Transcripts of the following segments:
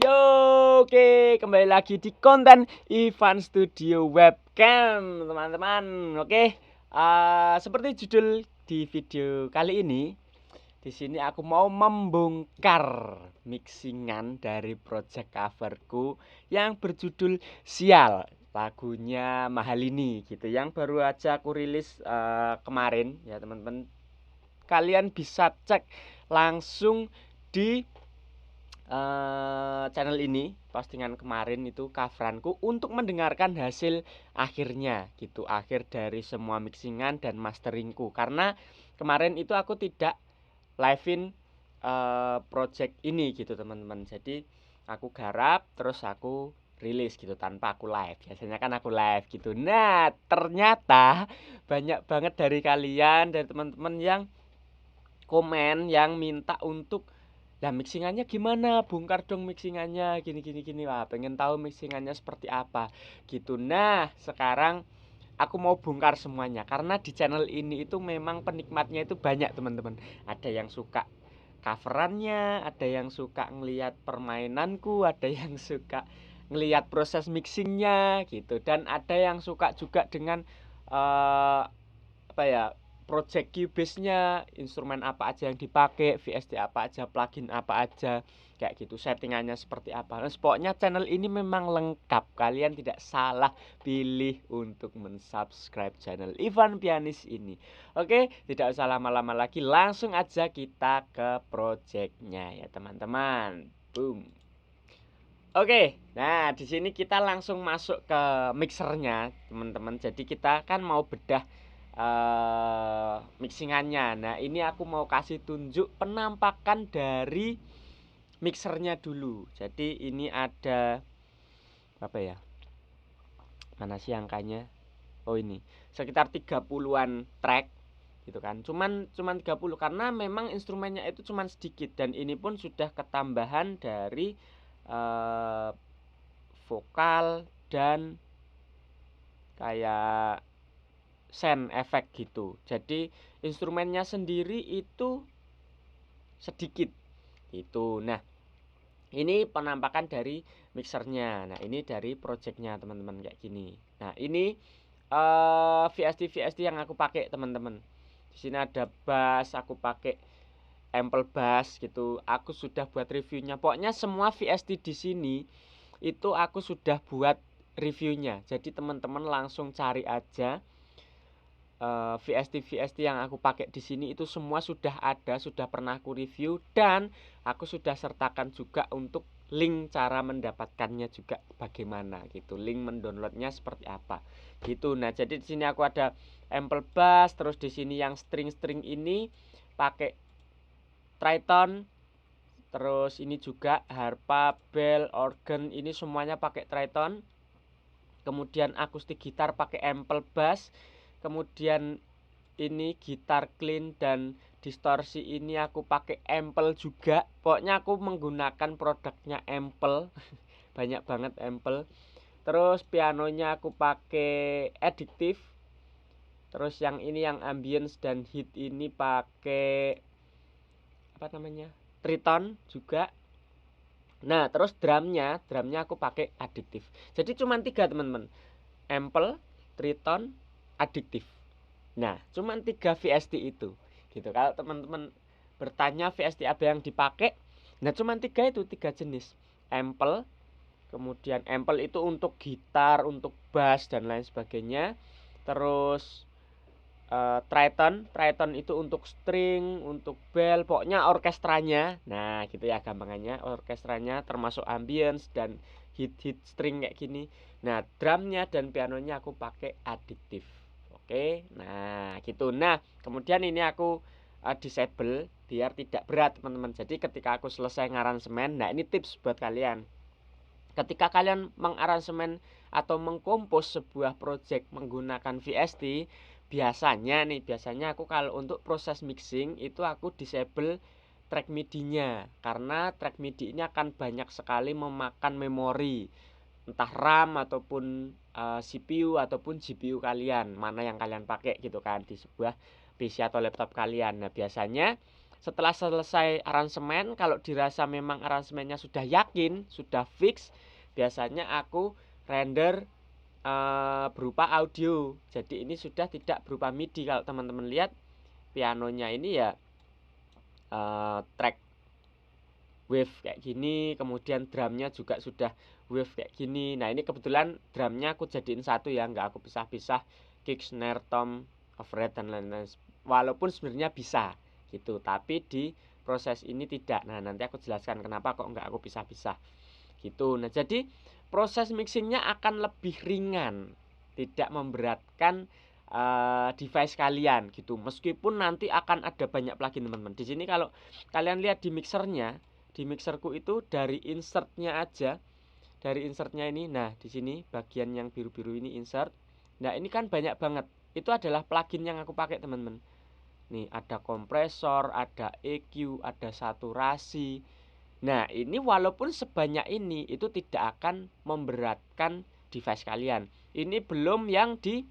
Yo, oke, kembali lagi di konten Ivan Studio Webcam, teman-teman. Oke, seperti judul di video kali ini, di sini aku mau membongkar mixingan dari project coverku yang berjudul Sial. Lagunya Mahalini gitu, yang baru aja aku rilis kemarin ya, teman-teman. Kalian bisa cek langsung di channel ini, postingan kemarin itu coveranku untuk mendengarkan hasil akhirnya gitu, akhir dari semua mixingan dan masteringku. Karena kemarin itu aku tidak live-in project ini gitu, teman-teman. Jadi aku garap terus aku rilis gitu tanpa aku live. Biasanya kan aku live gitu. Nah, ternyata banyak banget dari kalian, dari teman-teman yang komen, yang minta untuk lah mixingannya gimana, bongkar dong mixingannya, gini. Wah, pengen tahu mixingannya seperti apa gitu. Nah, sekarang aku mau bongkar semuanya karena di channel ini itu memang penikmatnya itu banyak, teman-teman. Ada yang suka coverannya, ada yang suka ngelihat permainanku, ada yang suka ngelihat proses mixingnya gitu, dan ada yang suka juga dengan apa ya, project Cubase-nya, instrumen apa aja yang dipakai, VST apa aja, plugin apa aja, kayak gitu, settingannya seperti apa. Nah, pokoknya channel ini memang lengkap. Kalian tidak salah pilih untuk mensubscribe channel Ivan Pianis ini. Oke, tidak usah lama-lama lagi, langsung aja kita ke projectnya ya, teman-teman. Boom. Oke, nah di sini kita langsung masuk ke mixernya, teman-teman. Jadi kita kan mau bedah mixingannya. Nah, ini aku mau kasih tunjuk penampakan dari mixernya dulu. Jadi ini ada apa ya? Mana sih angkanya? Oh, ini sekitar 30-an track gitu kan. Cuman 30 karena memang instrumennya itu cuman sedikit, dan ini pun sudah ketambahan dari eh, vokal dan kayak sound effect gitu. Jadi instrumennya sendiri itu sedikit gitu. Nah, ini penampakan dari mixernya. Nah, ini dari projectnya, teman-teman, kayak gini. Nah, ini VST yang aku pakai, teman-teman. Di sini ada bass, aku pakai ample bass gitu. Aku sudah buat reviewnya. Pokoknya semua VST di sini itu aku sudah buat reviewnya. Jadi teman-teman langsung cari aja VST yang aku pakai di sini itu semua sudah ada, sudah pernah aku review, dan aku sudah sertakan juga untuk link cara mendapatkannya juga bagaimana gitu, link mendownloadnya seperti apa gitu. Nah, jadi di sini aku ada ample bass, terus di sini yang string ini pakai Triton, terus ini juga harpa, bell, organ, ini semuanya pakai Triton. Kemudian akustik gitar pakai ample bass. Kemudian ini gitar clean dan distorsi ini aku pakai ample juga. Pokoknya aku menggunakan produknya ample. Banyak banget ample. Terus pianonya aku pakai Addictive. Terus yang ini yang ambience dan hit ini pakai apa namanya, Triton juga. Nah, terus drumnya aku pakai Addictive. Jadi cuma 3, teman-teman. Ample, Triton, Addictive. Nah, cuman 3 VST itu gitu. Kalau teman-teman bertanya VST apa yang dipakai, nah cuman 3 itu, 3 jenis. Ample, kemudian ample itu untuk gitar, untuk bass dan lain sebagainya. Terus Triton itu untuk string, untuk bell, pokoknya orkestranya. Nah, gitu ya gampangannya, orkestranya termasuk ambience dan hit string kayak gini. Nah, drumnya dan pianonya aku pakai Addictive. Oke, nah gitu. Nah, kemudian ini aku disable biar tidak berat, teman-teman. Jadi ketika aku selesai ngaransemen, nah ini tips buat kalian. Ketika kalian mengaransemen atau mengkompos sebuah project menggunakan VST, biasanya aku kalau untuk proses mixing itu aku disable track MIDI-nya, karena track MIDI ini akan banyak sekali memakan memori, entah RAM ataupun CPU ataupun GPU kalian, mana yang kalian pakai gitu kan di sebuah PC atau laptop kalian. Nah, biasanya Setelah selesai aransemen, kalau dirasa memang aransemennya sudah yakin, sudah fix, biasanya aku render berupa audio. Jadi ini sudah tidak berupa MIDI. Kalau teman-teman lihat pianonya ini ya track wave kayak gini, kemudian drumnya juga sudah wave kayak gini. Nah ini kebetulan drumnya aku jadiin satu ya, nggak aku pisah-pisah kick, snare, tom, overhead dan lain-lain. Walaupun sebenarnya bisa gitu, tapi di proses ini tidak. Nah nanti aku jelaskan kenapa kok nggak aku pisah-pisah gitu. Nah jadi proses mixingnya akan lebih ringan, tidak memberatkan device kalian gitu. Meskipun nanti akan ada banyak plugin teman-teman. Di sini kalau kalian lihat di mixernya, di mixerku itu dari insertnya aja, dari insertnya ini. Nah di sini bagian yang biru-biru ini insert. Nah ini kan banyak banget. Itu adalah plugin yang aku pakai teman-teman. Nih ada kompresor, ada EQ, ada saturasi. Nah ini walaupun sebanyak ini itu tidak akan memberatkan device kalian. Ini belum yang di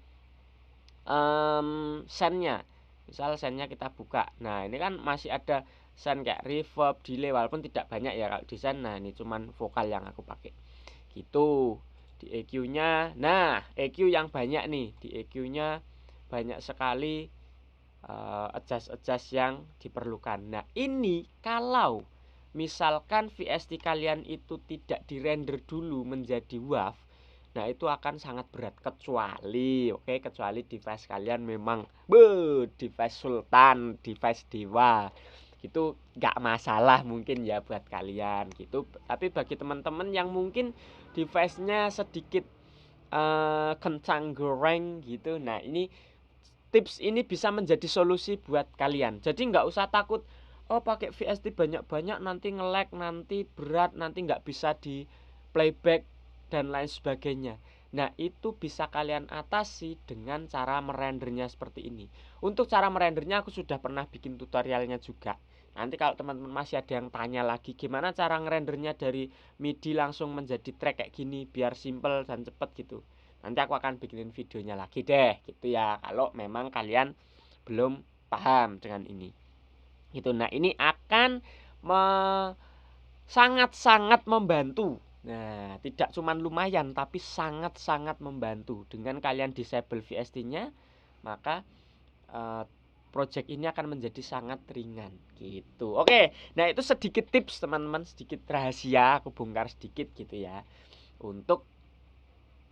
sendnya. Misal sendnya kita buka. Nah ini kan masih ada send kayak reverb, delay, walaupun tidak banyak ya kalau di send. Nah ini cuman vokal yang aku pakai gitu. Di EQ nya, nah EQ yang banyak nih, di EQ nya banyak sekali adjust yang diperlukan. Nah ini kalau misalkan VST kalian itu tidak dirender dulu menjadi WAV, nah itu akan sangat berat, kecuali kecuali device kalian memang device sultan, device dewa, itu nggak masalah mungkin ya buat kalian gitu. Tapi bagi teman-teman yang mungkin device-nya sedikit kencang goreng gitu, nah ini tips ini bisa menjadi solusi buat kalian. Jadi nggak usah takut, oh pakai VST banyak-banyak nanti nge-lag, nanti berat, nanti nggak bisa di playback dan lain sebagainya. Nah itu bisa kalian atasi dengan cara merendernya seperti ini. Untuk cara merendernya aku sudah pernah bikin tutorialnya juga. Nanti kalau teman-teman masih ada yang tanya lagi gimana cara ngerendernya dari MIDI langsung menjadi track kayak gini biar simple dan cepet gitu, nanti aku akan bikinin videonya lagi deh gitu ya, kalau memang kalian belum paham dengan ini gitu. Nah ini akan sangat-sangat membantu. Nah tidak cuman lumayan tapi sangat-sangat membantu. Dengan kalian disable VST nya, maka project ini akan menjadi sangat ringan gitu. Oke, nah itu sedikit tips teman-teman, sedikit rahasia aku bongkar sedikit gitu ya, untuk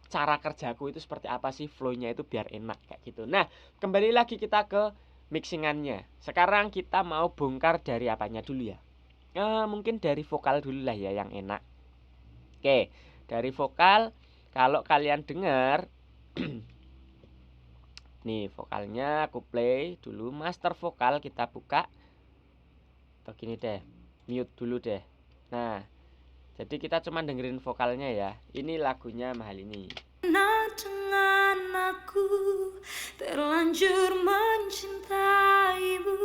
cara kerjaku itu seperti apa sih, flow-nya itu biar enak kayak gitu. Nah kembali lagi kita ke mixingannya. Sekarang kita mau bongkar dari apanya dulu ya, mungkin dari vokal dulu lah ya yang enak. Oke, dari vokal kalau kalian dengar nih vokalnya aku play dulu, master vokal kita buka atau gini deh, mute dulu deh. Nah jadi kita cuma dengerin vokalnya ya. Ini lagunya Mahal ini. Dengan aku terlanjur mencintaimu,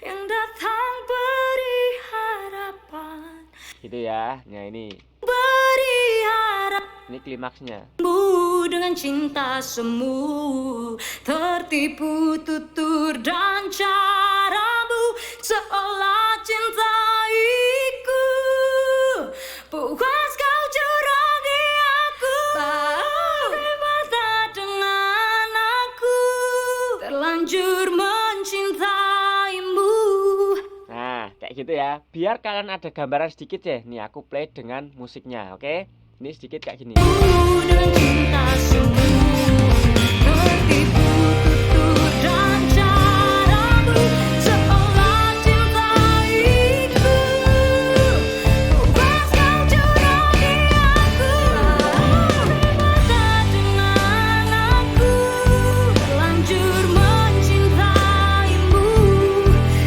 yang datang beri harapan gitu ya. Nah ini beri harap, ini klimaksnya. Dengan cinta semu, tertipu tutur dan caramu, seolah cintaiku, puas kau curangi aku, pakai mata dengan aku, terlanjur mencintaimu. Nah kayak gitu ya, biar kalian ada gambaran sedikit ya. Nih aku play dengan musiknya, oke? Ini sedikit kayak gini. Dengan cinta semu, tertipu tutur dan caramu, seolah cintaiku, puas kau curangi aku, mata dengan aku, terlanjur mencintaimu,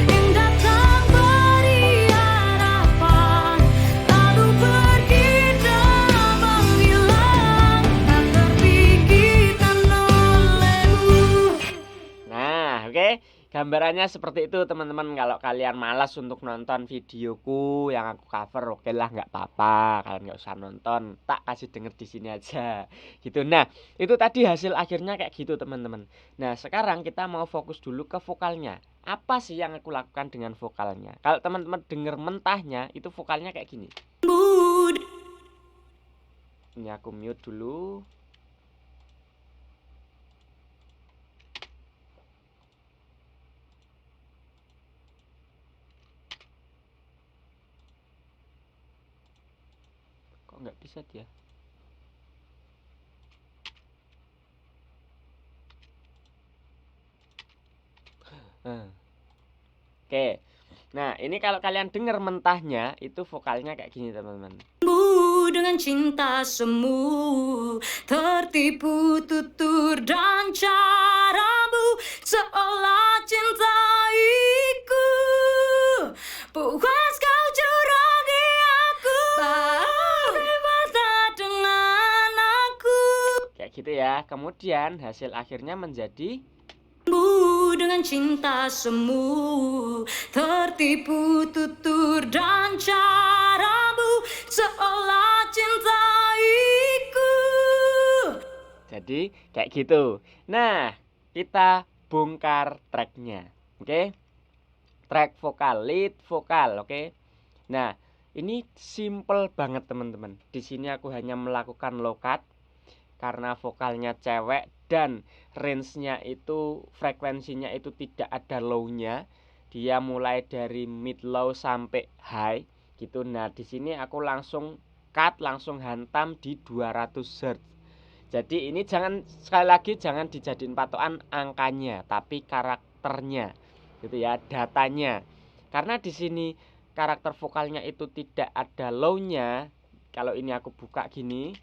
yang datang beri harapan, lalu pergi dan menghilang, tak terpikirkan olehmu. gambarannya seperti itu teman-teman. Kalau kalian malas untuk nonton videoku yang aku cover, oke lah, nggak apa-apa, kalian nggak usah nonton, tak kasih denger di sini aja gitu. Nah itu tadi hasil akhirnya kayak gitu teman-teman. Nah sekarang kita mau fokus dulu ke vokalnya. Apa sih yang aku lakukan dengan vokalnya? Kalau teman-teman denger mentahnya itu vokalnya kayak gini. Ini aku mute dulu. Kok nggak bisa dia? Oke. Nah, ini kalau kalian denger mentahnya itu vokalnya kayak gini, teman-teman. Dengan cinta semu, tertipu tutur dan caramu, seolah cintaiku, puas kau curangi aku, bebas dengan aku. Kayak gitu ya. Kemudian hasil akhirnya menjadi Dengan cinta semu, tertipu tutur dan caramu, seolah cintaiku. jadi kayak gitu. Nah, kita bongkar tracknya. Oke? Track vokal, lead vokal, oke? Nah, ini simple banget teman-teman. Di sini aku hanya melakukan low cut karena vokalnya cewek dan range-nya itu, frekuensinya itu tidak ada low-nya. Dia mulai dari mid low sampai high gitu. Nah, di sini aku langsung cut, langsung hantam di 200 Hz. Jadi ini jangan, sekali lagi jangan dijadiin patokan angkanya, tapi karakternya gitu ya, datanya. Karena di sini karakter vokalnya itu tidak ada low-nya. Kalau ini aku buka gini,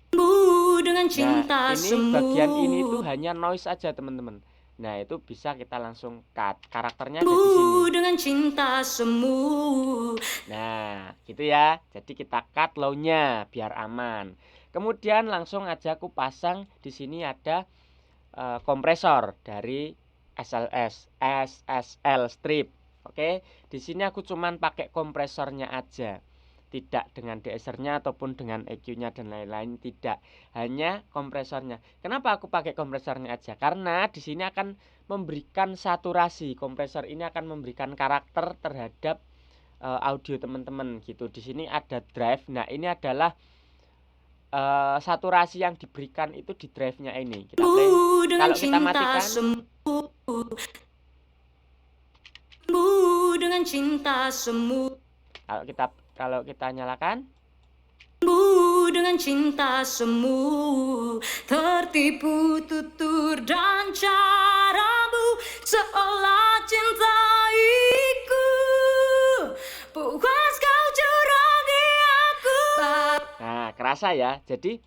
Dengan cinta nah ini bagian ini semu, tuh hanya noise aja teman-teman. Nah itu bisa kita langsung cut. Karakternya ada di sini. dengan cinta semu. Nah gitu ya. Jadi kita cut low-nya biar aman. Kemudian langsung aja aku pasang di sini ada kompresor dari SSL strip. Oke, di sini aku cuman pakai kompresornya aja, tidak dengan DSR-nya ataupun dengan EQ-nya dan lain-lain, tidak, hanya kompresornya. Kenapa aku pakai kompresornya aja? Karena di sini akan memberikan saturasi. Kompresor ini akan memberikan karakter terhadap audio teman-teman gitu. Di sini ada drive. Nah, ini adalah saturasi yang diberikan itu di drive-nya ini. Kita play. Kalau kita matikan, dengan cinta semu, kalau kita nyalakan, dengan cinta semu, tertipu tutur dan caramu, seolah cintaiku, puas kau curangi aku. nah kerasa ya. Jadi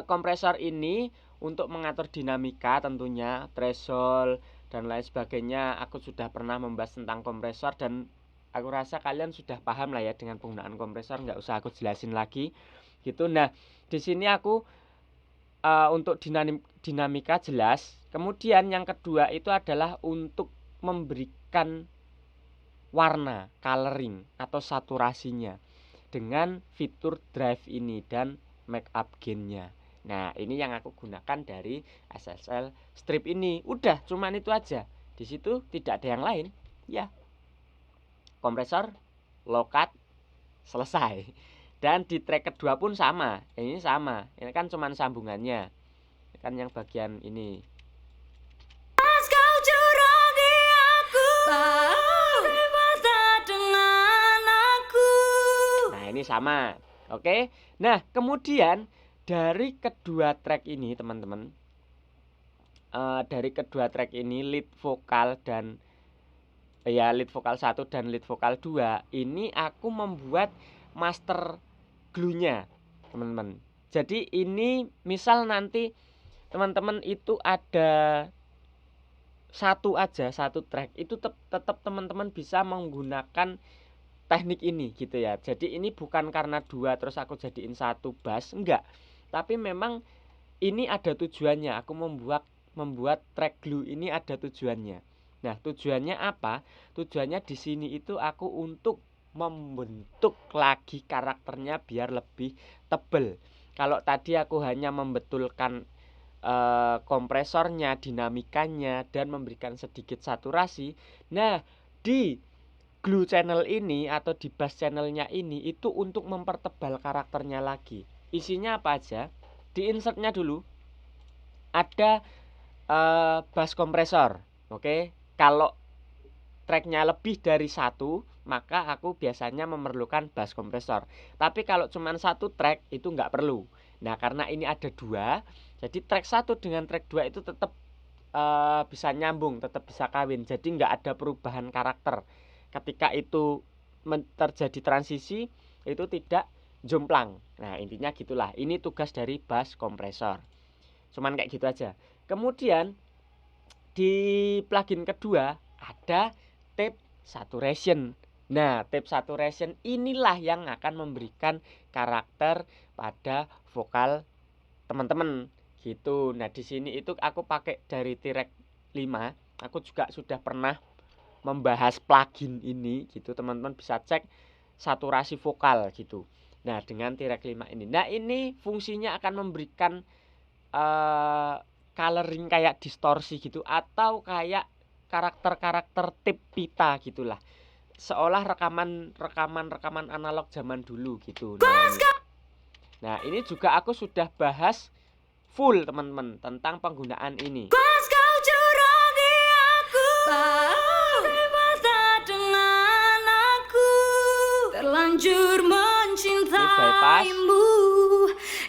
kompresor ini untuk mengatur dinamika tentunya, threshold dan lain sebagainya. Aku sudah pernah membahas tentang kompresor dan aku rasa kalian sudah paham lah ya dengan penggunaan kompresor, nggak usah aku jelasin lagi gitu. Nah di sini aku untuk dinamika jelas. Kemudian yang kedua itu adalah untuk memberikan warna, coloring atau saturasinya dengan fitur drive ini dan make up gain-nya. Nah ini yang aku gunakan dari SSL strip ini. Udah cuman itu aja. Di situ tidak ada yang lain ya. Kompresor, low cut, selesai. Dan di track kedua pun sama. Ini sama. Ini kan cuman sambungannya. Ini kan yang bagian ini. Pas kau curangi aku, bebas dengan aku. Nah ini sama. Oke. Nah kemudian dari kedua track ini teman-teman, dari kedua track ini lead vokal dan lead vokal 1 dan lead vokal 2 ini aku membuat master glue-nya teman-teman. Jadi ini misal nanti teman-teman itu ada satu track, itu tetap teman-teman bisa menggunakan teknik ini gitu ya. Jadi ini bukan karena dua terus aku jadiin satu bass, enggak. Tapi memang ini ada tujuannya. Aku membuat track glue ini ada tujuannya. Nah, tujuannya apa? Tujuannya di sini itu aku untuk membentuk lagi karakternya biar lebih tebel. Kalau tadi aku hanya membetulkan kompresornya, dinamikanya, dan memberikan sedikit saturasi. Nah, di glue channel ini atau di bass channelnya ini itu untuk mempertebal karakternya lagi. Isinya apa aja? Di insertnya dulu ada bass kompresor. Oke, kalau tracknya lebih dari satu, maka aku biasanya memerlukan bass kompresor. Tapi kalau cuma satu track itu nggak perlu. Nah, karena ini ada dua, jadi track 1 dengan track 2 itu tetap bisa nyambung, tetap bisa kawin. Jadi nggak ada perubahan karakter. Ketika itu terjadi transisi, itu tidak jomplang. Nah, intinya gitulah. Ini tugas dari bass kompresor. Cuman kayak gitu aja. Kemudian di plugin kedua ada tape saturation. Nah, tape saturation inilah yang akan memberikan karakter pada vokal teman-teman gitu. Nah, di sini itu aku pakai dari T-Rex 5. Aku juga sudah pernah membahas plugin ini gitu. Teman-teman bisa cek saturasi vokal gitu. Nah, dengan T-Rex 5 ini. Nah, ini fungsinya akan memberikan coloring kayak distorsi gitu atau kayak karakter-karakter tip pita gitulah. Seolah rekaman analog zaman dulu gitu. Nah, ini juga aku sudah bahas full teman-teman tentang penggunaan ini. Kau curangi aku, basah dengan aku, terlanjur mencintaimu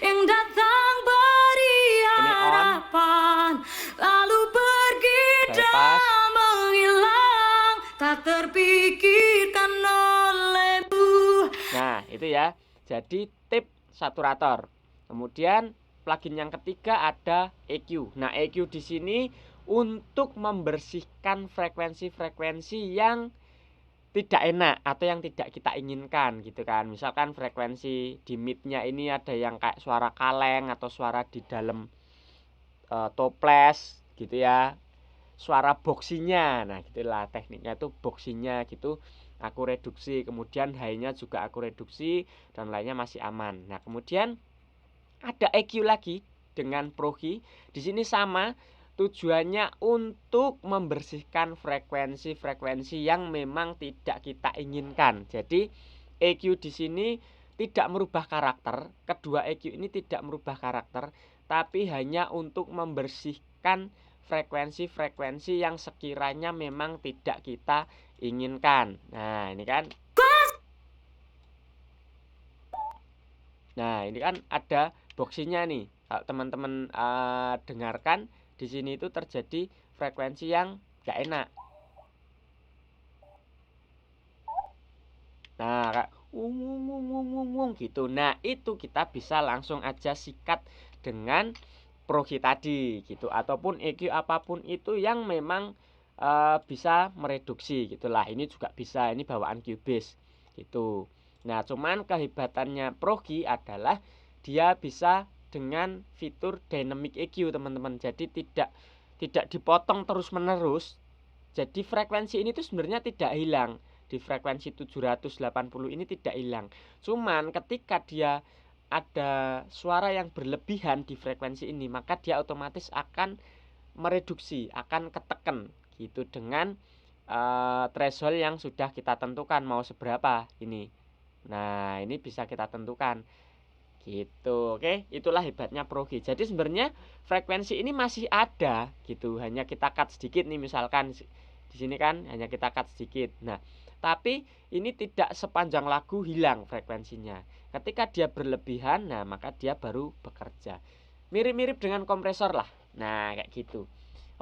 yang datang beri harapan, lalu pergi dan menghilang, tak terpikirkan olehmu. Nah, itu ya. Jadi tip saturator. Kemudian plugin yang ketiga ada EQ. Nah, EQ di sini untuk membersihkan frekuensi-frekuensi yang tidak enak atau yang tidak kita inginkan gitu kan. Misalkan frekuensi di mid-nya ini ada yang kayak suara kaleng atau suara di dalam toples gitu ya. Suara boxinya. Nah, gitulah tekniknya itu boxinya gitu. Aku reduksi, kemudian high-nya juga aku reduksi dan lainnya masih aman. Nah, kemudian ada EQ lagi dengan Pro-Key. Di sini sama, tujuannya untuk membersihkan frekuensi-frekuensi yang memang tidak kita inginkan. Jadi EQ di sini tidak merubah karakter. Kedua EQ ini tidak merubah karakter, tapi hanya untuk membersihkan frekuensi-frekuensi yang sekiranya memang tidak kita inginkan. Nah, ini kan. Nah, ini kan ada boxinya nih. Kalau teman-teman dengarkan di sini itu terjadi frekuensi yang gak enak. Nah, kayak gitu. Nah, itu kita bisa langsung aja sikat dengan Pro-Key tadi gitu, ataupun EQ apapun itu yang memang bisa mereduksi gitulah. Ini juga bisa, ini bawaan Cubase gitu. Nah, cuman kehebatannya Pro-Key adalah dia bisa dengan fitur dynamic EQ teman-teman. Jadi tidak dipotong terus-menerus. Jadi frekuensi ini tuh sebenarnya tidak hilang. Di frekuensi 780 ini tidak hilang. Cuman ketika dia ada suara yang berlebihan di frekuensi ini, maka dia otomatis akan mereduksi, akan keteken gitu dengan threshold yang sudah kita tentukan mau seberapa ini. Nah, ini bisa kita tentukan gitu. Oke, itulah hebatnya Pro-Key. Jadi sebenarnya frekuensi ini masih ada gitu, hanya kita cut sedikit nih, misalkan di sini kan hanya kita cut sedikit. Nah, tapi ini tidak sepanjang lagu hilang frekuensinya. Ketika dia berlebihan, nah maka dia baru bekerja. Mirip-mirip dengan kompresor lah. Nah, kayak gitu.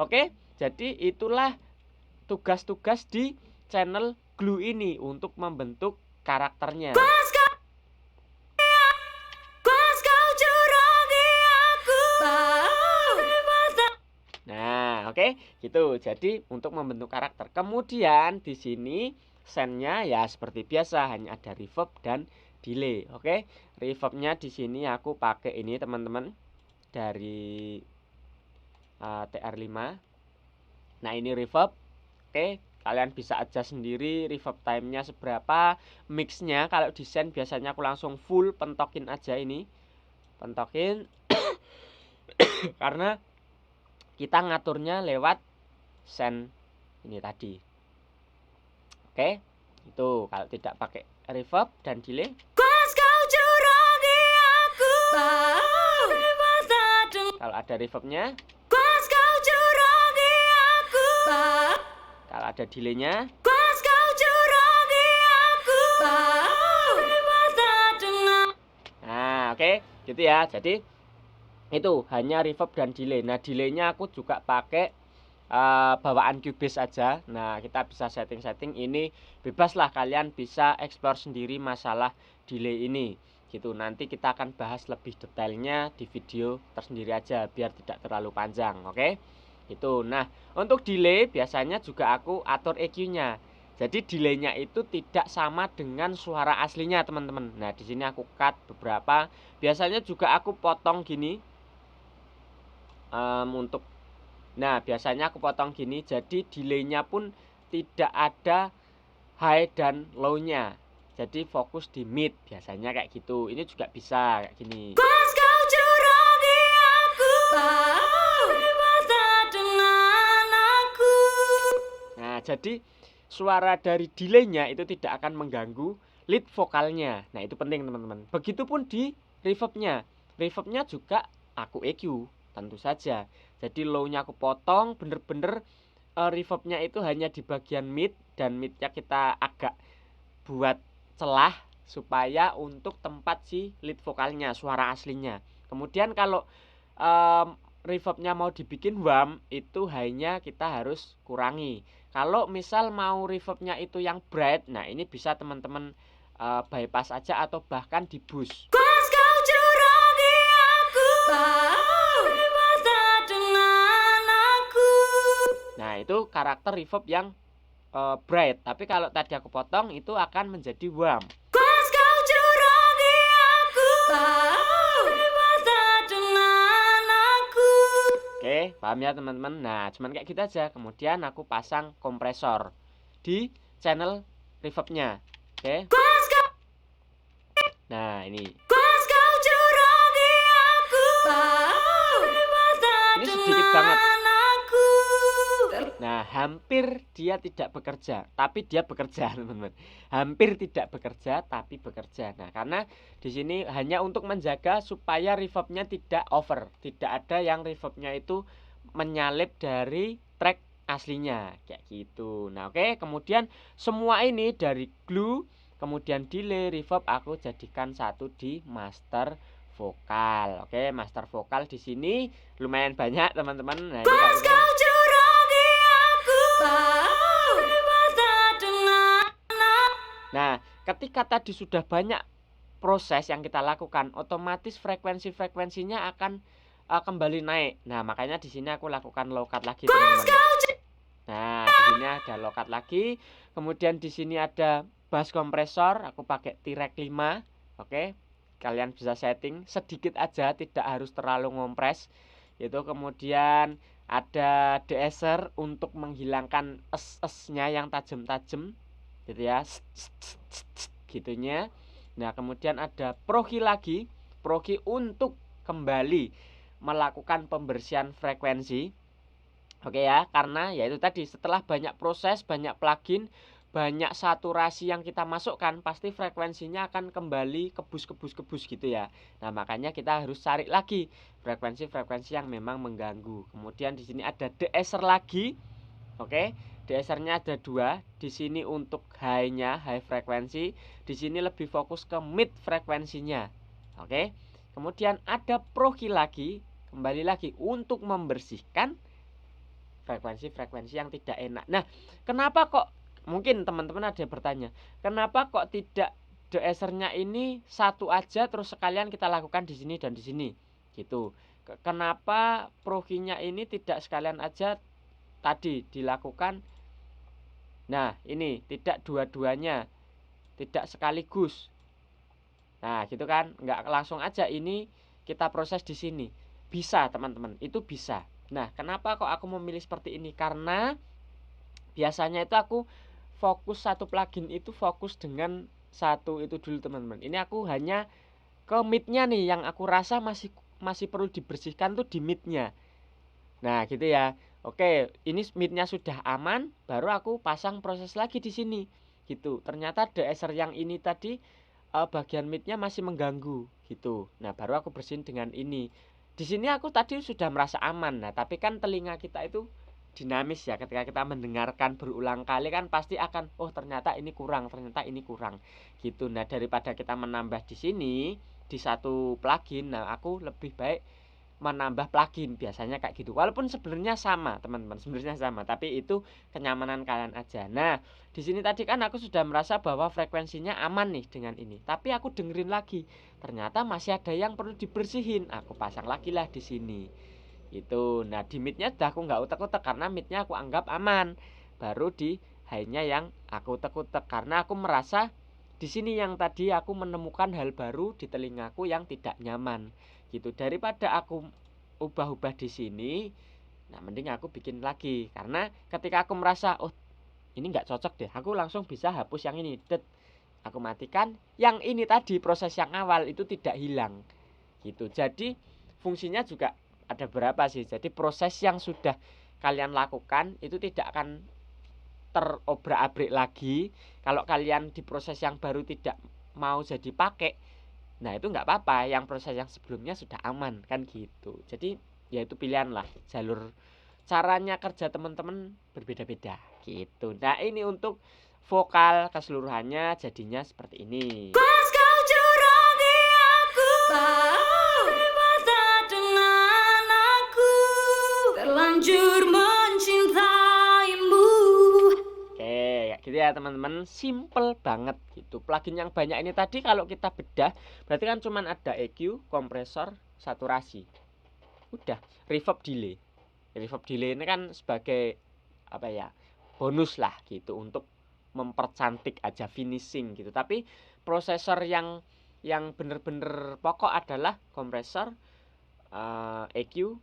Oke, jadi itulah tugas-tugas di channel Glue ini untuk membentuk karakternya. Nah, oke, gitu. Jadi untuk membentuk karakter. Kemudian di sini sendnya ya seperti biasa, hanya ada reverb dan delay. Oke, reverbnya di sini aku pakai ini teman-teman dari TR5. Nah, ini reverb. Oke, kalian bisa adjust sendiri reverb time-nya seberapa, mix-nya kalau desain biasanya aku langsung full pentokin aja ini. Pentokin karena kita ngaturnya lewat send ini tadi. Oke, itu kalau tidak pakai reverb dan delay. Kalau ada reverbnya. Kalau ada delaynya. Nah, oke, gitu ya. Jadi itu hanya reverb dan delay. Nah, delaynya aku juga pakai bawaan Cubase aja. Nah, kita bisa setting-setting ini, bebas lah, kalian bisa explore sendiri masalah delay ini gitu. Nanti kita akan bahas lebih detailnya di video tersendiri aja biar tidak terlalu panjang. Oke, itu. Nah, untuk delay biasanya juga aku atur EQ-nya. Jadi delaynya itu tidak sama dengan suara aslinya, teman-teman. Nah, di sini aku cut beberapa. Biasanya juga aku potong gini untuk. Nah, biasanya aku potong gini, jadi delaynya pun tidak ada high dan low-nya. Jadi fokus di mid, biasanya kayak gitu. Ini juga bisa kayak gini. Nah, jadi suara dari delaynya itu tidak akan mengganggu lead vokalnya. Nah, itu penting, teman-teman. Begitupun di reverbnya. Reverbnya juga aku EQ, tentu saja. Jadi low-nya aku potong, bener-bener reverbnya itu hanya di bagian mid, dan midnya kita agak buat celah supaya untuk tempat si lead vokalnya, suara aslinya. Kemudian kalau reverbnya mau dibikin warm, itu hanya kita harus kurangi. Kalau misal mau reverbnya itu yang bright, nah ini bisa teman-teman bypass aja atau bahkan di boost. Nah, itu karakter reverb yang bright. Tapi kalau tadi aku potong, itu akan menjadi warm. Oke, paham ya teman-teman? Nah, cuman kayak gitu aja. Kemudian aku pasang kompresor di channel reverbnya. Oke. Nah, ini. Ini sedikit banget. Nah, hampir dia tidak bekerja, tapi dia bekerja, teman-teman. Hampir tidak bekerja, tapi bekerja. Nah, karena di sini hanya untuk menjaga supaya reverbnya tidak over, tidak ada yang reverbnya itu menyalip dari track aslinya, kayak gitu. Nah, oke. Kemudian semua ini dari glue, kemudian delay, reverb aku jadikan satu di master vokal. Oke, master vokal di sini lumayan banyak, teman-teman. Nah, ini Nah, ketika tadi sudah banyak proses yang kita lakukan, otomatis frekuensinya akan kembali naik. Nah, makanya di sini aku lakukan low cut lagi, teman-teman. Nah, di sini ada low cut lagi. Kemudian di sini ada bass kompresor, aku pakai T-Rec 5. Oke. Kalian bisa setting sedikit aja, tidak harus terlalu ngompres. Itu kemudian ada deesser untuk menghilangkan es-esnya yang tajam-tajam gitu ya, gitunya. Nah, kemudian ada proki lagi, proki untuk kembali melakukan pembersihan frekuensi. Oke ya, karena ya itu tadi, setelah banyak proses, banyak plugin, banyak saturasi yang kita masukkan, pasti frekuensinya akan kembali kebus gitu ya. Nah, makanya kita harus cari lagi frekuensi-frekuensi yang memang mengganggu. Kemudian di sini ada deesser lagi. Oke, deessernya ada 2. Di sini untuk high-nya, high frekuensi. Di sini lebih fokus ke mid frekuensinya. Oke. Kemudian ada proki lagi, kembali lagi untuk membersihkan frekuensi-frekuensi yang tidak enak. Nah, kenapa kok, mungkin teman-teman ada yang bertanya, kenapa kok tidak deessernya ini satu aja terus sekalian kita lakukan di sini dan di sini gitu. Kenapa prokinya ini tidak sekalian aja tadi dilakukan? Nah, ini tidak dua-duanya, tidak sekaligus. Nah, gitu kan, nggak langsung aja ini kita proses di sini. Bisa, teman-teman, itu bisa. Nah, kenapa kok aku memilih seperti ini? Karena biasanya itu aku fokus satu plugin itu fokus dengan satu itu dulu teman-teman. Ini aku hanya ke midnya nih yang aku rasa masih perlu dibersihkan tuh di midnya. Nah gitu ya. Oke, ini midnya sudah aman, baru aku pasang proses lagi di sini gitu. Ternyata DSR yang ini tadi bagian midnya masih mengganggu gitu. Nah baru aku bersihin dengan ini. Di sini aku tadi sudah merasa aman. Nah tapi kan telinga kita itu dinamis ya, ketika kita mendengarkan berulang kali kan pasti akan ternyata ini kurang gitu. Nah daripada kita menambah di sini di satu plugin, nah aku lebih baik menambah plugin, biasanya kayak gitu. Walaupun sebenarnya sama teman-teman, sebenarnya sama, tapi itu kenyamanan kalian aja. Nah di sini tadi kan aku sudah merasa bahwa frekuensinya aman nih dengan ini, tapi aku dengerin lagi ternyata masih ada yang perlu dibersihin. Aku pasang lagi lah di sini itu. Nah di midnya udah aku nggak utek-utek karena midnya aku anggap aman. Baru di high-nya yang aku utek-utek karena aku merasa di sini yang tadi aku menemukan hal baru di telingaku yang tidak nyaman gitu. Daripada aku ubah-ubah di sini, nah mending aku bikin lagi. Karena ketika aku merasa ini nggak cocok deh, aku langsung bisa hapus yang ini. Aku matikan yang ini tadi, proses yang awal itu tidak hilang gitu. Jadi fungsinya juga ada berapa sih. Jadi proses yang sudah kalian lakukan itu tidak akan terobrak-abrik lagi. Kalau kalian di proses yang baru tidak mau jadi pakai, nah itu nggak apa-apa, yang proses yang sebelumnya sudah aman kan gitu. Jadi ya itu pilihan lah, jalur caranya kerja teman-teman berbeda-beda gitu. Nah ini untuk vokal keseluruhannya jadinya seperti ini. Pas kau curangi aku, mata dengan aku, terlanjur mencintaimu. Oke, kayak gitu ya teman-teman, simple banget gitu. Plugin yang banyak ini tadi kalau kita bedah, berarti kan cuman ada EQ, kompresor, saturasi. Udah, reverb delay. Reverb delay ini kan sebagai apa ya, bonus lah gitu untuk mempercantik aja, finishing gitu. Tapi prosesor yang bener-bener pokok adalah kompresor, EQ,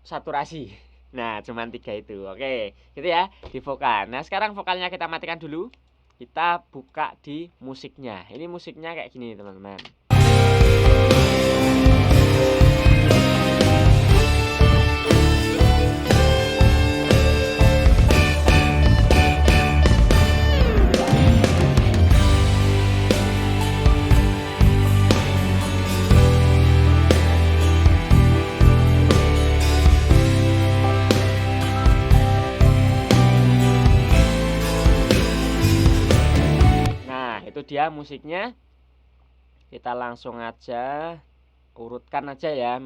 saturasi. Nah cuman 3 itu. Oke gitu ya di vokal. Nah sekarang vokalnya kita matikan dulu, kita buka di musiknya. Ini musiknya kayak gini teman-teman. Dia musiknya, kita langsung aja urutkan aja ya,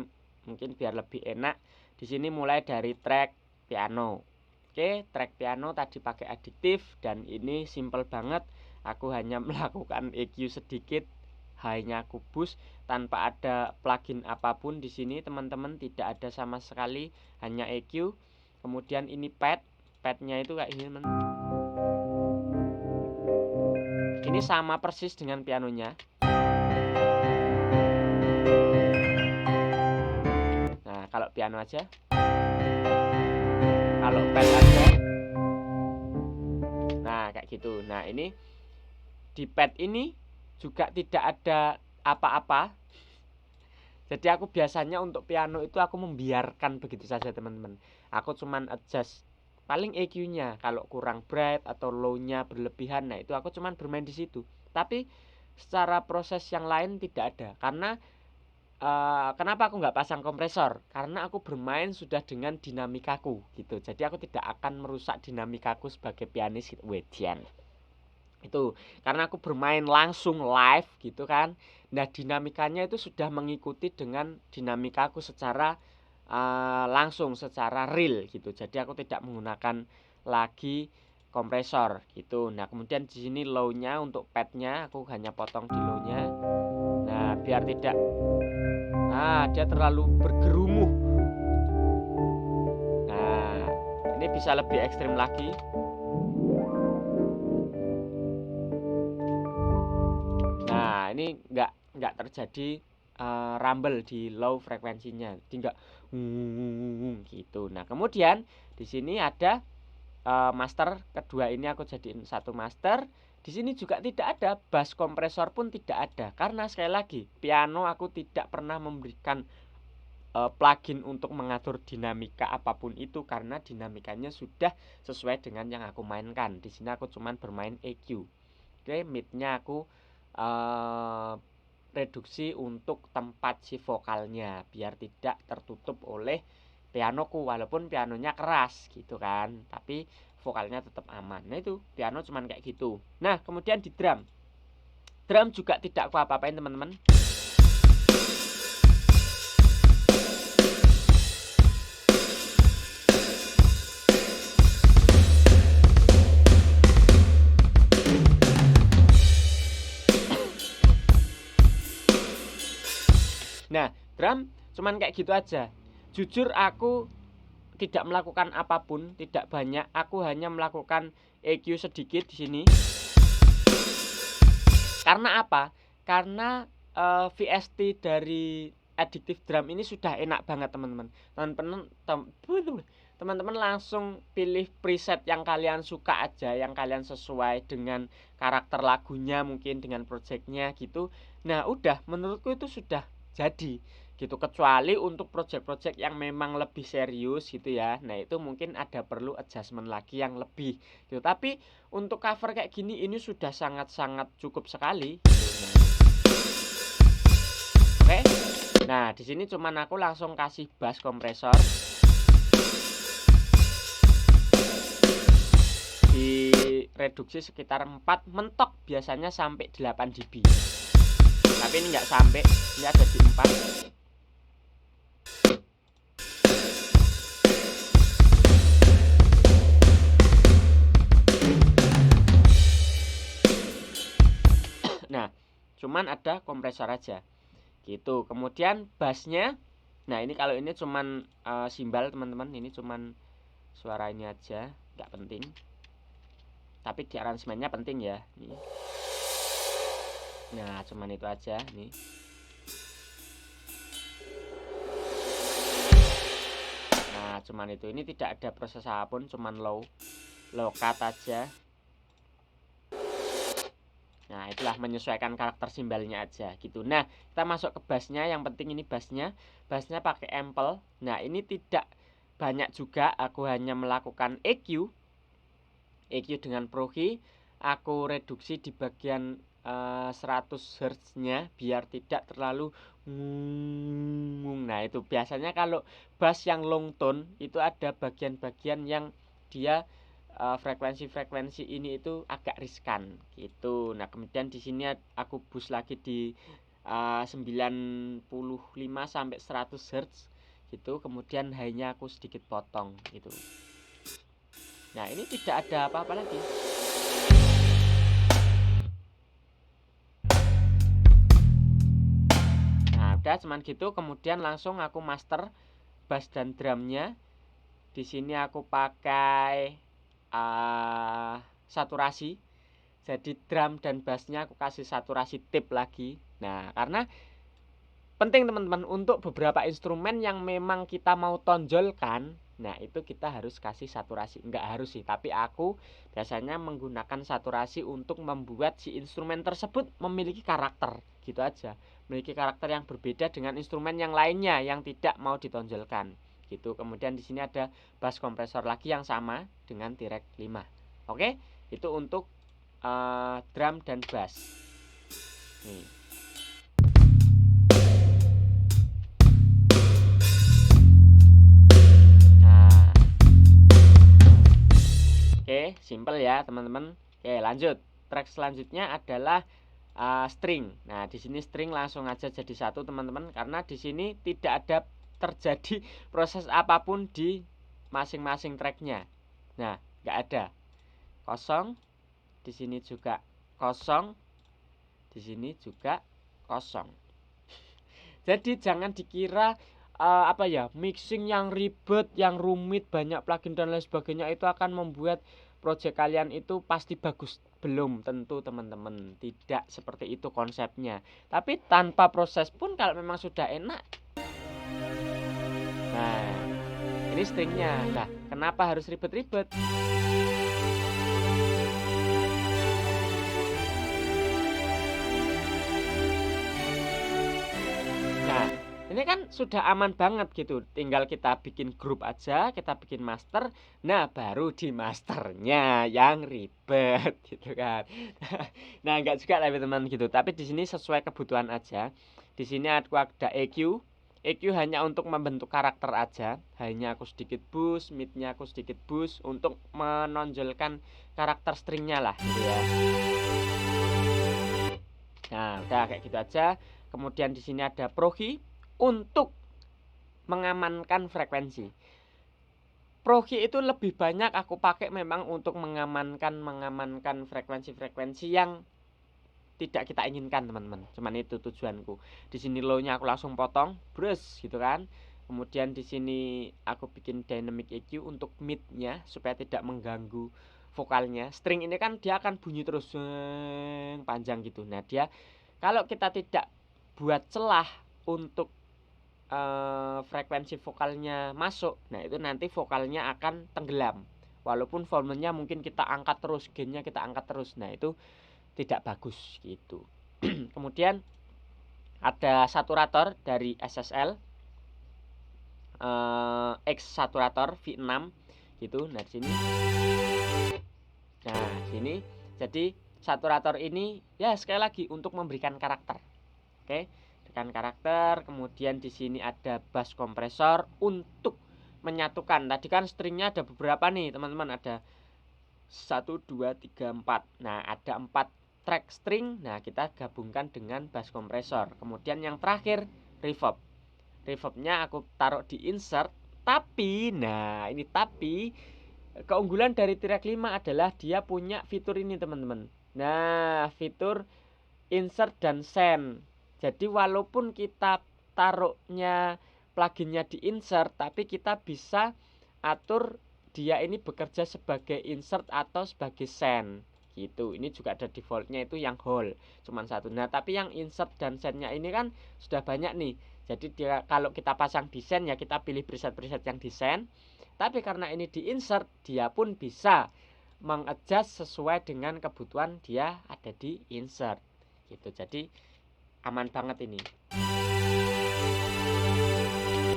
mungkin biar lebih enak. Di sini mulai dari track piano. Oke, track piano tadi pakai additif dan ini simple banget. Aku hanya melakukan EQ sedikit, high-nya aku boost tanpa ada plugin apapun di sini teman-teman, tidak ada sama sekali, hanya EQ. Kemudian ini padnya itu kayak ini teman. Ini sama persis dengan pianonya. Nah, kalau piano aja. Kalau pad aja. Nah, kayak gitu. Nah, ini di pad ini juga tidak ada apa-apa. Jadi aku biasanya untuk piano itu aku membiarkan begitu saja, teman-teman. Aku cuman adjust paling EQ-nya, kalau kurang bright atau low-nya berlebihan, nah itu aku cuman bermain di situ. Tapi secara proses yang lain tidak ada. Karena kenapa aku nggak pasang kompresor? Karena aku bermain sudah dengan dinamikaku gitu. Jadi aku tidak akan merusak dinamikaku sebagai pianis gitu. Itu karena aku bermain langsung live gitu kan. Nah dinamikanya itu sudah mengikuti dengan dinamikaku secara langsung, secara real gitu. Jadi aku tidak menggunakan lagi kompresor gitu. Nah kemudian di sini low-nya untuk padnya aku hanya potong di low-nya. Nah biar tidak dia terlalu bergerumu. Nah ini bisa lebih ekstrim lagi. Nah ini nggak terjadi rumble di low frekuensinya, tinggal gitu. Nah, kemudian di sini ada master kedua, ini aku jadiin satu master. Di sini juga tidak ada bass kompresor pun tidak ada, karena sekali lagi piano aku tidak pernah memberikan plugin untuk mengatur dinamika apapun itu, karena dinamikanya sudah sesuai dengan yang aku mainkan. Di sini aku cuman bermain EQ. Oke, midnya aku reduksi untuk tempat si vokalnya biar tidak tertutup oleh pianoku, walaupun pianonya keras gitu kan, tapi vokalnya tetap aman. Nah, itu piano cuman kayak gitu. Nah, kemudian di drum juga tidak aku apa-apain teman-teman. Nah, drum cuman kayak gitu aja. Jujur aku tidak melakukan apapun, tidak banyak. Aku hanya melakukan EQ sedikit di sini. Karena apa? Karena VST dari Addictive Drum ini sudah enak banget teman-teman. Teman-teman langsung pilih preset yang kalian suka aja, yang kalian sesuai dengan karakter lagunya, mungkin dengan projectnya gitu. Nah, udah, menurutku itu sudah jadi gitu, kecuali untuk project-project yang memang lebih serius gitu ya. Nah, itu mungkin ada perlu adjustment lagi yang lebih gitu. Tapi untuk cover kayak gini ini sudah sangat-sangat cukup sekali gitu. Oke. Nah, di sini cuman aku langsung kasih bass kompresor. Direduksi sekitar 4, mentok biasanya sampai 8 dB. Tapi ini nggak sampai, ini ada di 4. Nah, cuman ada kompresor aja gitu. Kemudian bassnya, nah ini kalau ini cuman simbal teman-teman, ini cuman suara ini aja, nggak penting. Tapi di aransemennya penting ya. Nih. Nah, cuman itu aja nih. Nah, cuman itu, ini tidak ada proses apapun, cuman low cut aja. Nah, itulah menyesuaikan karakter simbalnya aja gitu. Nah, kita masuk ke bassnya. Yang penting ini bassnya pakai ample. Nah, ini tidak banyak juga, aku hanya melakukan EQ dengan Pro Key. Aku reduksi di bagian 100 Hz nya biar tidak terlalu Nah, itu biasanya kalau bass yang long tone itu ada bagian-bagian yang dia frekuensi-frekuensi ini itu agak riskan gitu. Nah, kemudian di sini aku boost lagi di 95 sampai 100 Hz gitu. Kemudian high-nya aku sedikit potong gitu. Nah, ini tidak ada apa-apa lagi. Nah, udah cuman gitu. Kemudian langsung aku master bass dan drumnya. Di sini aku pakai saturasi. Jadi drum dan bassnya aku kasih saturasi tip lagi. Nah, karena penting teman-teman, untuk beberapa instrumen yang memang kita mau tonjolkan, nah itu kita harus kasih saturasi. Enggak harus sih, tapi aku biasanya menggunakan saturasi untuk membuat si instrumen tersebut memiliki karakter gitu aja. Memiliki karakter yang berbeda dengan instrumen yang lainnya yang tidak mau ditonjolkan gitu. Kemudian di sini ada bass kompresor lagi yang sama dengan T-Rec 5. Oke, itu untuk drum dan bass. Nih. Nah. Oke, simple ya, teman-teman. Oke, lanjut. Track selanjutnya adalah string. Nah, di sini string langsung aja jadi satu, teman-teman, karena di sini tidak ada terjadi proses apapun di masing-masing tracknya. Nah, nggak ada, kosong. Di sini juga kosong, di sini juga kosong. Jadi jangan dikira mixing yang ribet, yang rumit, banyak plugin dan lain sebagainya itu akan membuat project kalian itu pasti bagus. belum tentu teman-teman, tidak seperti itu konsepnya. Tapi tanpa proses pun kalau memang sudah enak. Nah, ini stringnya. Nah, kenapa harus ribet-ribet? Nah, ini kan sudah aman banget gitu. Tinggal kita bikin grup aja, kita bikin master. Nah, baru di masternya yang ribet gitu kan. Nah, enggak juga lah teman gitu. Tapi di sini sesuai kebutuhan aja. Di sini aku ada EQ. EQ hanya untuk membentuk karakter aja. Hanya aku sedikit boost, midnya aku sedikit boost untuk menonjolkan karakter stringnya lah gitu ya. Nah, udah kayak gitu aja. Kemudian di sini ada progi untuk mengamankan frekuensi. Progi itu lebih banyak aku pakai memang untuk mengamankan frekuensi-frekuensi yang tidak kita inginkan, teman-teman. Cuman itu tujuanku. Di sini low-nya aku langsung potong, brus gitu kan. Kemudian di sini aku bikin dynamic EQ untuk mid-nya supaya tidak mengganggu vokalnya. String ini kan dia akan bunyi terus panjang gitu. Nah, dia kalau kita tidak buat celah untuk frekuensi vokalnya masuk, nah itu nanti vokalnya akan tenggelam. Walaupun volumenya mungkin kita angkat terus, gainnya kita angkat terus. Nah, itu tidak bagus gitu. Kemudian ada saturator dari SSL, X saturator V6 gitu. Nah, di sini. Nah, sini. Jadi saturator ini ya sekali lagi untuk memberikan karakter. Oke, tekan karakter. Kemudian di sini ada bass kompresor untuk menyatukan. Tadi kan stringnya ada beberapa nih, teman-teman. Ada 1, 2, 3, 4. Nah, ada 4 track string. Nah, kita gabungkan dengan bass kompresor. Kemudian yang terakhir reverb. Reverbnya aku taruh di insert. Tapi, nah ini tapi keunggulan dari track 5 adalah dia punya fitur ini, teman-teman. Nah, fitur insert dan send. Jadi walaupun kita taruhnya pluginnya di insert, tapi kita bisa atur dia ini bekerja sebagai insert atau sebagai send gitu. Ini juga ada defaultnya itu yang whole cuman satu. Nah, tapi yang insert dan sendnya ini kan sudah banyak nih. Jadi dia kalau kita pasang di send ya kita pilih preset-preset yang di send. Tapi karena ini di insert, dia pun bisa mengadjust sesuai dengan kebutuhan dia ada di insert gitu. Jadi aman banget ini.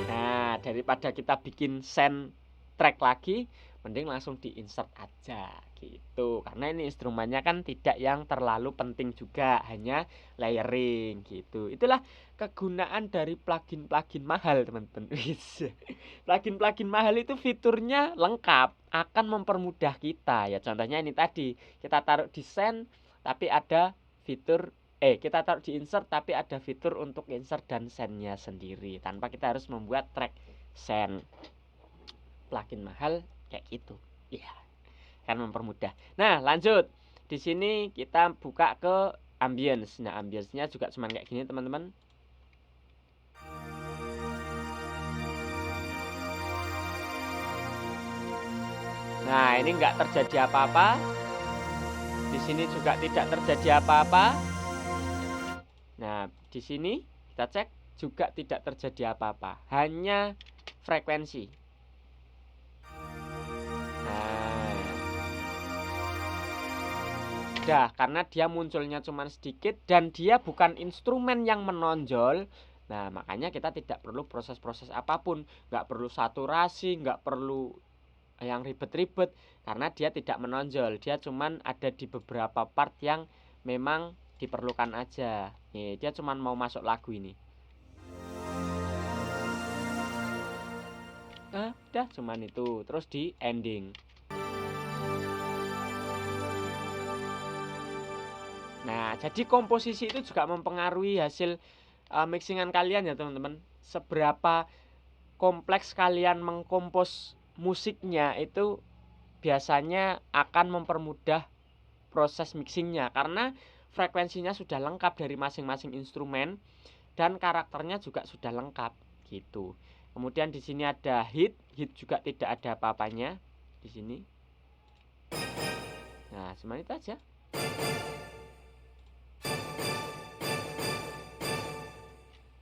Nah, daripada kita bikin send track lagi, mending langsung di insert aja gitu. Karena ini instrumennya kan tidak yang terlalu penting juga, hanya layering gitu. Itulah kegunaan dari plugin-plugin mahal, teman-teman. Plugin-plugin mahal itu fiturnya lengkap, akan mempermudah kita ya. Contohnya ini tadi, kita taruh di send tapi ada fitur kita taruh di insert tapi ada fitur untuk insert dan sendnya sendiri tanpa kita harus membuat track send. Plugin mahal kayak gitu ya, kan mempermudah. Nah, lanjut di sini kita buka ke ambience. Nah, ambience-nya juga cuman kayak gini, teman-teman. Nah, ini enggak terjadi apa-apa. Di sini juga tidak terjadi apa-apa. Nah, di sini kita cek juga tidak terjadi apa-apa, hanya frekuensi. Nah, udah, karena dia munculnya cuma sedikit dan dia bukan instrumen yang menonjol. Nah, makanya kita tidak perlu proses-proses apapun, nggak perlu saturasi, nggak perlu yang ribet-ribet, karena dia tidak menonjol. Dia cuman ada di beberapa part yang memang diperlukan aja. Nih, dia cuman mau masuk lagu ini. Udah cuman itu. Terus di ending. Nah, jadi komposisi itu juga mempengaruhi hasil mixingan kalian ya, teman-teman. Seberapa kompleks kalian mengkompos musiknya itu biasanya akan mempermudah proses mixingnya, karena frekuensinya sudah lengkap dari masing-masing instrumen dan karakternya juga sudah lengkap gitu. Kemudian di sini ada hit juga tidak ada apa-apanya di sini. Nah, cuma itu aja.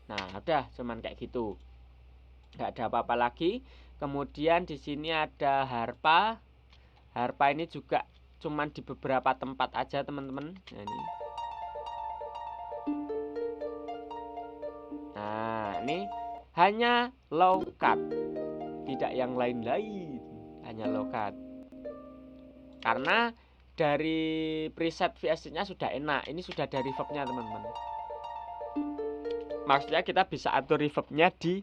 Nah, udah cuman kayak gitu. Nggak ada apa-apa lagi. Kemudian di sini ada harpa. Harpa ini juga cuman di beberapa tempat aja, teman-teman. Nah, ini. Nah, ini hanya low cut. Tidak yang lain-lain. Hanya low cut. Karena dari preset VST-nya sudah enak. Ini sudah ada reverb-nya, teman-teman. Maksudnya kita bisa atur reverb-nya di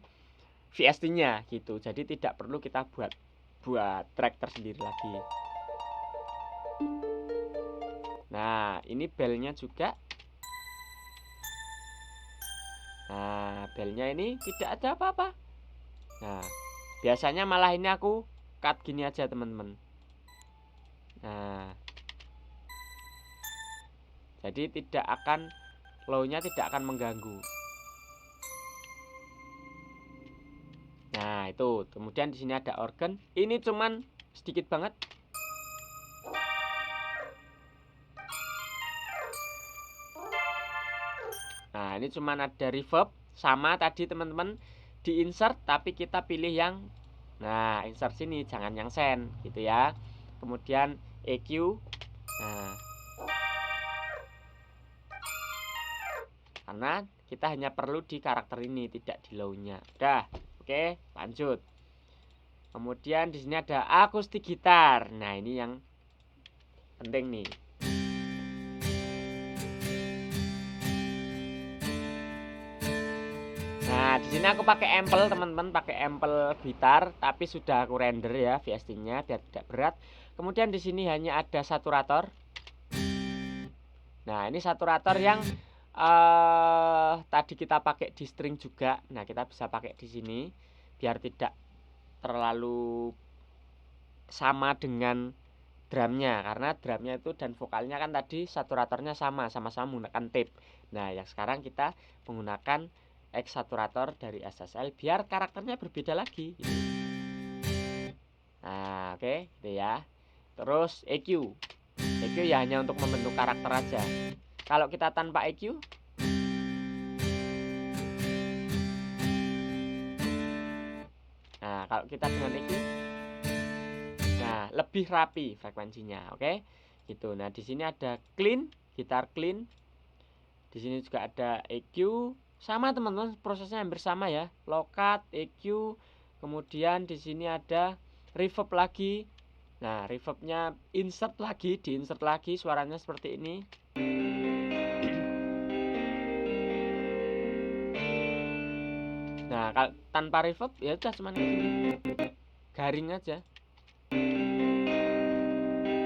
VST-nya gitu. Jadi tidak perlu kita buat track tersendiri lagi. Nah, ini bell-nya juga. Nah, bell-nya ini tidak ada apa-apa. Nah, biasanya malah ini aku cut gini aja, teman-teman. Nah, jadi tidak akan low-nya tidak akan mengganggu. Nah, itu. Kemudian di sini ada organ. Ini cuman sedikit banget. Nah, ini cuman ada reverb. Sama tadi, teman-teman, di insert, tapi kita pilih yang, nah, insert sini, jangan yang send gitu ya. Kemudian EQ. Nah, karena kita hanya perlu di karakter ini, tidak di low-nya. Udah, oke, lanjut. Kemudian di sini ada akustik gitar. Nah, ini yang penting nih. Nah, di sini aku pakai ampel, teman-teman, pakai ampel gitar, tapi sudah aku render ya VST-nya biar tidak berat. Kemudian di sini hanya ada saturator. Nah, ini saturator yang tadi kita pakai di string juga. Nah, kita bisa pakai di sini biar tidak terlalu sama dengan drumnya, karena drumnya itu dan vokalnya kan tadi saturatornya sama-sama menggunakan tape. Nah, yang sekarang kita menggunakan X saturator dari SSL biar karakternya berbeda lagi. Nah, oke, gitu ya. Terus EQ. EQ ya hanya untuk membentuk karakter aja. Kalau kita tanpa EQ, nah, kalau kita dengan EQ, nah, lebih rapi frekuensinya, oke? Gitu. Nah, di sini ada clean, gitar clean. Di sini juga ada EQ. Sama, teman-teman, prosesnya hampir sama ya. Low cut, EQ. Kemudian di sini ada reverb lagi. Nah, reverbnya insert lagi, diinsert lagi, suaranya seperti ini. Nah, kalau tanpa reverb ya udah cuman kayak gini, garing aja.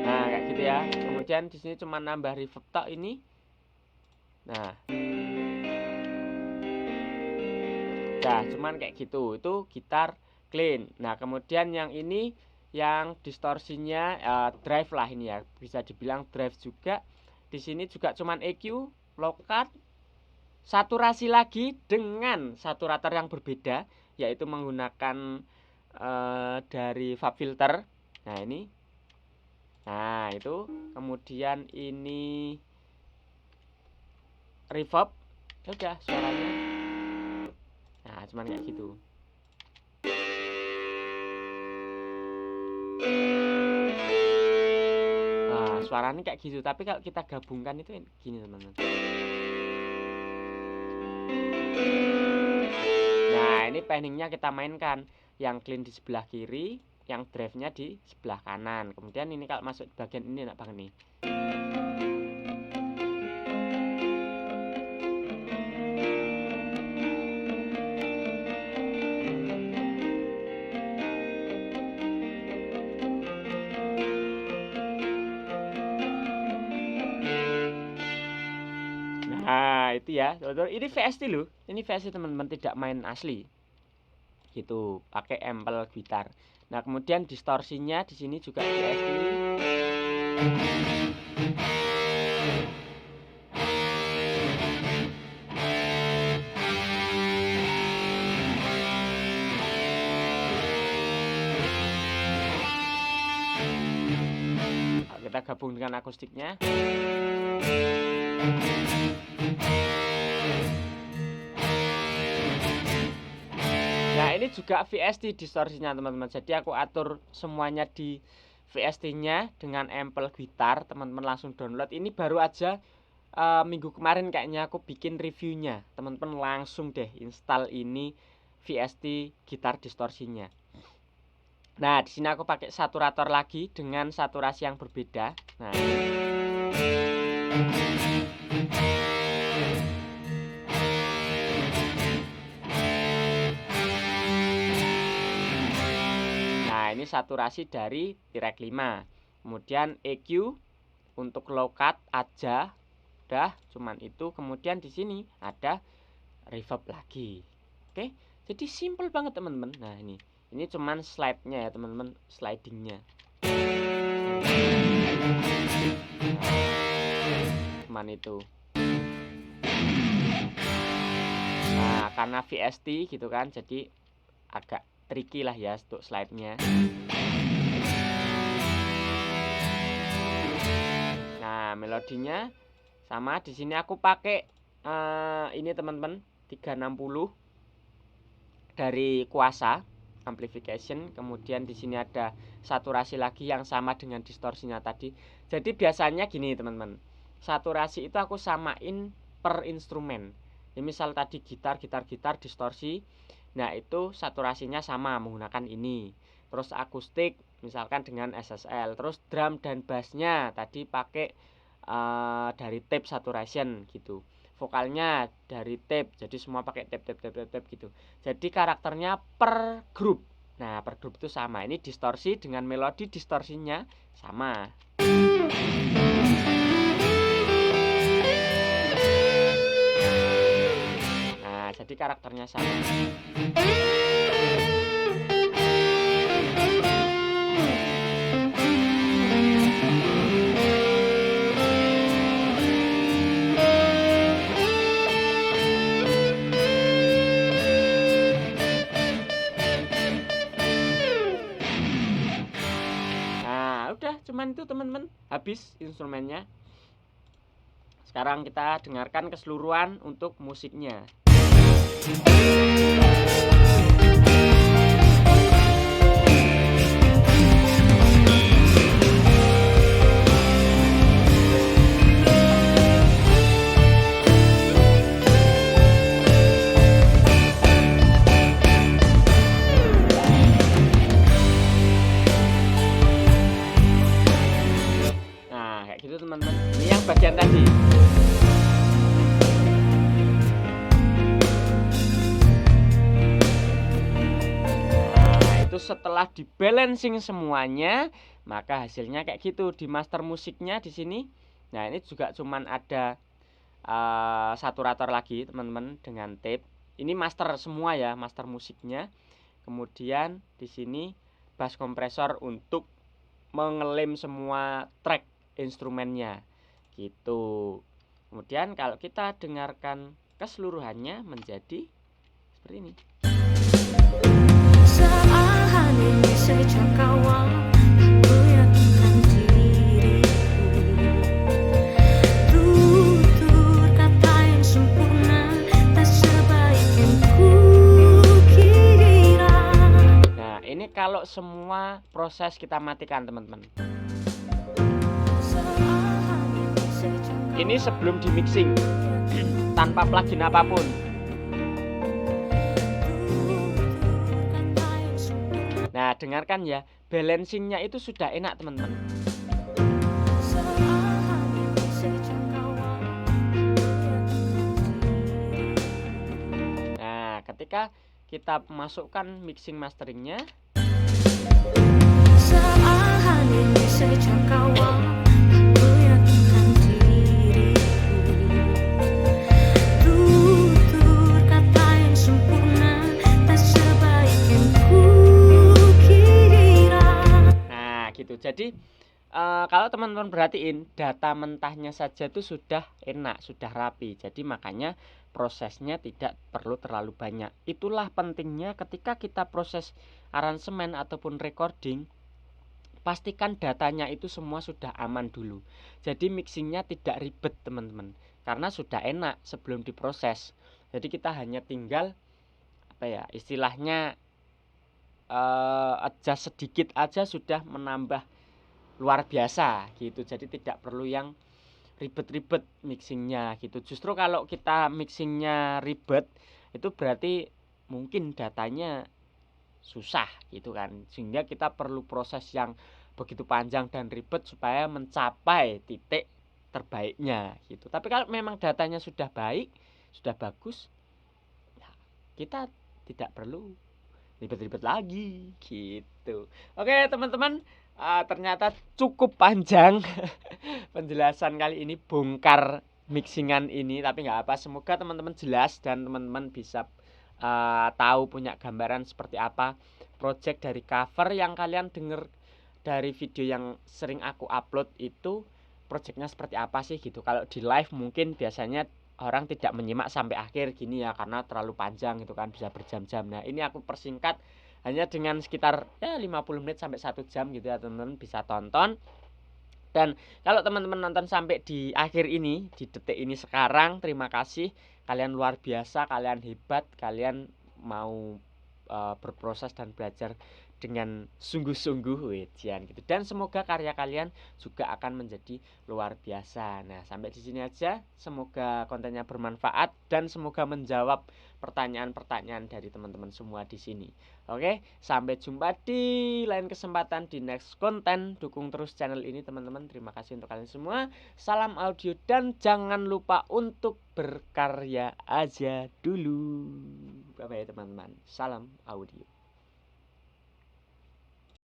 Nah, kayak gitu ya. Kemudian di sini cuma nambah reverb tok ini. Nah, nah, cuman kayak gitu. Itu gitar clean. Nah, kemudian yang ini yang distorsinya drive lah ini ya. Bisa dibilang drive juga. Di sini juga cuman EQ, low cut, saturasi lagi dengan saturator yang berbeda, yaitu menggunakan dari fab filter. Nah, ini. Nah, itu. Kemudian ini reverb. Ya udah, suaranya. Nah, cuman kayak gitu. Nah, suaranya kayak gitu, tapi kalau kita gabungkan itu gini, teman-teman. Nah, ini panningnya kita mainkan. Yang clean di sebelah kiri, yang drive-nya di sebelah kanan. Kemudian ini kalau masuk di bagian ini enak banget nih. Nah, itu ya. Ini VST loh. Ini VST, teman-teman, tidak main asli. Gitu, pakai ampel gitar. Nah, kemudian distorsinya di sini juga VST. Kita kita gabung dengan akustiknya. Nah, ini juga VST distorsinya teman-teman. Jadi aku atur semuanya di VST-nya dengan Ample gitar. Teman-teman langsung download. Ini baru aja minggu kemarin kayaknya aku bikin reviewnya. Teman-teman langsung deh install ini VST gitar distorsinya. Nah, di sini aku pakai saturator lagi dengan saturasi yang berbeda. Nah, ini saturasi dari track 5. Kemudian EQ untuk low cut aja. Udah, cuman itu. Kemudian di sini ada reverb lagi. Oke. Jadi simple banget teman-teman. Nah, ini cuman slide-nya ya teman-teman, slidingnya. Cuman itu. Nah, karena VST gitu kan, jadi agak tricky lah ya untuk slide-nya. Nah, melodinya sama. Di sini aku pakai ini teman-teman 360 dari Kuasa amplification. Kemudian di sini ada saturasi lagi yang sama dengan distorsinya tadi. Jadi biasanya gini teman-teman, saturasi itu aku samain per instrumen. Ini misal tadi gitar distorsi, nah itu saturasinya sama menggunakan ini. Terus akustik misalkan dengan SSL. Terus drum dan bassnya tadi pakai dari tape saturation gitu. Vokalnya dari tape, jadi semua pakai tape gitu. Jadi karakternya per grup. Nah, per grup itu sama. Ini distorsi dengan melodi distorsinya sama. Nah, jadi karakternya sama. Cuman itu teman-teman, habis instrumennya. Sekarang kita dengarkan keseluruhan untuk musiknya. Teman-teman, ini yang bagian tadi. Nah, itu setelah di balancing semuanya, maka hasilnya kayak gitu. Di master musiknya di sini. Nah, ini juga cuman ada saturator lagi, teman-teman, dengan tape. Ini master semua ya, master musiknya. Kemudian di sini bass kompresor untuk mengelem semua track instrumennya gitu. Kemudian kalau kita dengarkan keseluruhannya menjadi seperti ini. Nah, ini kalau semua proses kita matikan teman-teman. Ini sebelum di mixing tanpa plugin apapun. Nah, dengarkan ya, balancingnya itu sudah enak teman-teman. Nah, ketika kita masukkan mixing masteringnya, gitu. Jadi kalau teman-teman perhatiin, data mentahnya saja itu sudah enak, sudah rapi. Jadi makanya prosesnya tidak perlu terlalu banyak. Itulah pentingnya ketika kita proses aransemen ataupun recording. pastikan datanya itu semua sudah aman dulu. Jadi mixingnya tidak ribet teman-teman, karena sudah enak sebelum diproses. Jadi kita hanya tinggal istilahnya adjust sedikit aja sudah menambah luar biasa gitu. Jadi tidak perlu yang ribet-ribet mixingnya gitu. Justru kalau kita mixingnya ribet itu berarti mungkin datanya susah gitu kan, sehingga kita perlu proses yang begitu panjang dan ribet supaya mencapai titik terbaiknya gitu. Tapi kalau memang datanya sudah baik, sudah bagus, ya kita tidak perlu ribet-ribet lagi gitu. Oke teman-teman, ternyata cukup panjang penjelasan kali ini, bongkar mixingan ini, tapi nggak apa, semoga teman-teman jelas dan teman-teman bisa tahu, punya gambaran seperti apa project dari cover yang kalian dengar dari video yang sering aku upload itu projectnya seperti apa sih gitu. Kalau di live mungkin biasanya orang tidak menyimak sampai akhir gini ya, karena terlalu panjang gitu kan, bisa berjam-jam. Nah ini aku persingkat hanya dengan sekitar 50 menit sampai 1 jam gitu ya, teman-teman bisa tonton. Dan kalau teman-teman nonton sampai di akhir ini, di detik ini sekarang, terima kasih, kalian luar biasa, kalian hebat, kalian mau berproses dan belajar dengan sungguh-sungguh wejian gitu. Dan semoga karya kalian juga akan menjadi luar biasa. Nah, sampai di sini aja. Semoga kontennya bermanfaat dan semoga menjawab pertanyaan-pertanyaan dari teman-teman semua di sini. Oke, sampai jumpa di lain kesempatan di next konten. Dukung terus channel ini teman-teman. Terima kasih untuk kalian semua. Salam audio dan jangan lupa untuk berkarya aja dulu. Bye bye teman-teman. Salam audio.